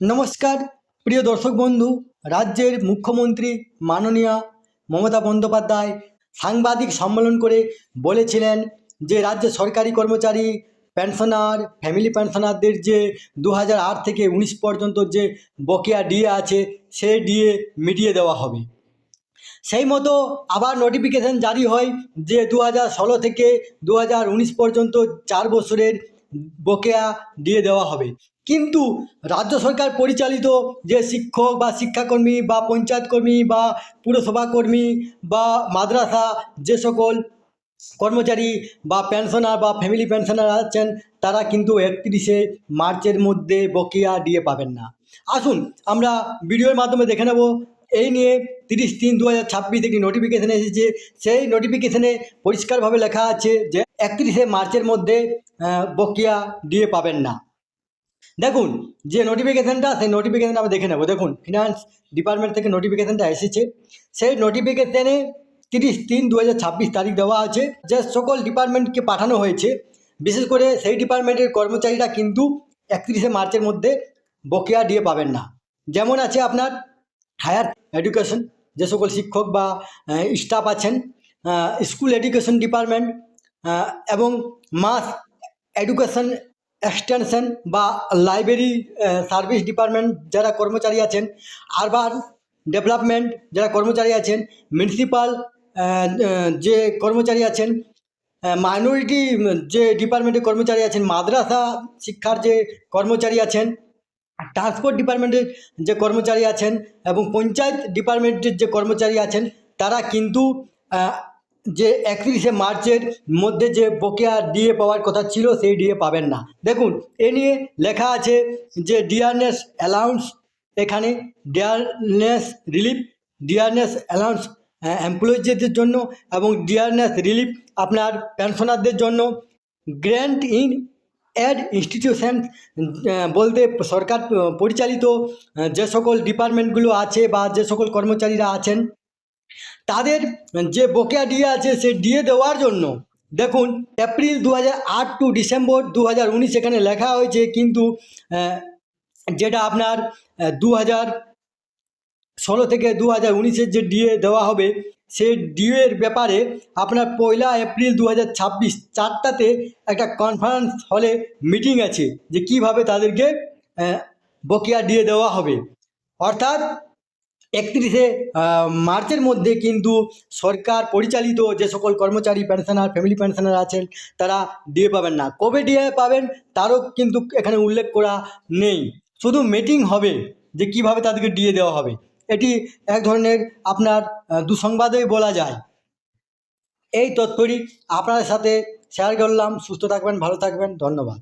নমস্কার প্রিয় দর্শক বন্ধু। রাজ্যের মুখ্যমন্ত্রী মাননীয়া মমতা বন্দ্যোপাধ্যায় সাংবাদিক সম্মেলন করে বলেছিলেন যে রাজ্যের সরকারি কর্মচারী, পেনশনার, ফ্যামিলি পেনশনারদের যে 2008 থেকে 19 পর্যন্ত যে বকেয়া ডিএ আছে সেই ডিএ মিটিয়ে দেওয়া হবে। সেই মতো আবার নোটিফিকেশান জারি হয় যে 2016 থেকে 2019 পর্যন্ত 4 বছরের বকেয়া দিয়ে দেওয়া হবে। কিন্তু রাজ্য সরকার পরিচালিত যে শিক্ষক বা শিক্ষাকর্মী বা পঞ্চায়েত কর্মী বা পুরসভা কর্মী বা মাদ্রাসা যে সকল কর্মচারী বা পেনশনার বা ফ্যামিলি পেনশনার আছেন তারা কিন্তু 31শে মার্চের মধ্যে বকেয়া ডিএ পাবেন না। আসুন আমরা ভিডিওর মাধ্যমে দেখে নেব। এই নিয়ে 30/3/2026 একটি নোটিফিকেশান এসেছে। সেই নোটিফিকেশানে পরিষ্কারভাবে লেখা আছে যে 31শে মার্চের মধ্যে বকেয়া ডিএ পাবেন না। দেখুন যে নোটিফিকেশানটা, সেই নোটিফিকেশানটা আমরা দেখে নেব। দেখুন ফিনান্স ডিপার্টমেন্ট থেকে নোটিফিকেশানটা এসেছে। সেই নোটিফিকেশানে 30/3/2026 তারিখ দেওয়া আছে। যে সকল ডিপার্টমেন্টকে পাঠানো হয়েছে, বিশেষ করে সেই ডিপার্টমেন্টের কর্মচারীরা কিন্তু 31শে মার্চের মধ্যে বকেয়া ডিএ পাবেন না। যেমন আছে আপনার হায়ার এডুকেশন, যে সকল শিক্ষক বা স্টাফ আছেন, স্কুল এডুকেশন ডিপার্টমেন্ট এবং মাস এডুকেশন এক্সটেনশন বা লাইব্রেরি সার্ভিস ডিপার্টমেন্ট যারা কর্মচারী আছেন, আরবান ডেভেলপমেন্ট যারা কর্মচারী আছেন, মিউনিসিপাল যে কর্মচারী আছেন, মাইনরিটি যে ডিপার্টমেন্টের কর্মচারী আছেন, মাদ্রাসা শিক্ষার যে কর্মচারী আছেন, ট্রান্সপোর্ট ডিপার্টমেন্টের যে কর্মচারী আছেন এবং পঞ্চায়েত ডিপার্টমেন্টের যে কর্মচারী আছেন তারা কিন্তু যে 31শে মার্চের মধ্যে যে বকেয়া ডিএ পাওয়ার কথা ছিল সেই ডিএ পাবেন না। দেখুন এ নিয়ে লেখা আছে যে ডিয়ারনেস অ্যালাউন্স, এখানে ডিয়ারনেস রিলিফ, ডিয়ারনেস অ্যালাউন্স এমপ্লয়িজদের জন্য এবং ডিয়ারনেস রিলিফ আপনার পেনশনারদের জন্য। গ্র্যান্ট ইন অ্যাড ইনস্টিটিউশন বলতে সরকার পরিচালিত যে সকল ডিপার্টমেন্টগুলো আছে বা যে সকল কর্মচারীরা আছেন তাদের যে বকেয়া ডিএ আছে সে ডিএ দেওয়ার জন্য দেখুন এপ্রিল 2008 টু ডিসেম্বর 2019 এখানে লেখা হয়েছে, কিন্তু যেটা আপনার 2016 থেকে 2019-এর যে ডিএ দেওয়া হবে সেই ডিএর ব্যাপারে আপনার 1 এপ্রিল 2026 4টাতে একটা কনফারেন্স হলে মিটিং আছে যে কিভাবে তাদেরকে বকেয়া ডিএ দেওয়া হবে। অর্থাৎ 31শে মার্চের মধ্যে কিন্তু সরকার পরিচালিত যে সকল কর্মচারী, পেনশনার, ফ্যামিলি পেনশনার আছেন তারা ডিএ পাবেন না। কবে ডিএ পাবেন তারও কিন্তু এখানে উল্লেখ করা নেই, শুধু মিটিং হবে যে কিভাবে তাদেরকে ডিএ দেওয়া হবে। এটি এক ধরনের আপনার দুঃসংবাদই বলা যায়। এই তথ্যটি আপনাদের সাথে শেয়ার করলাম। সুস্থ থাকবেন, ভালো থাকবেন, ধন্যবাদ।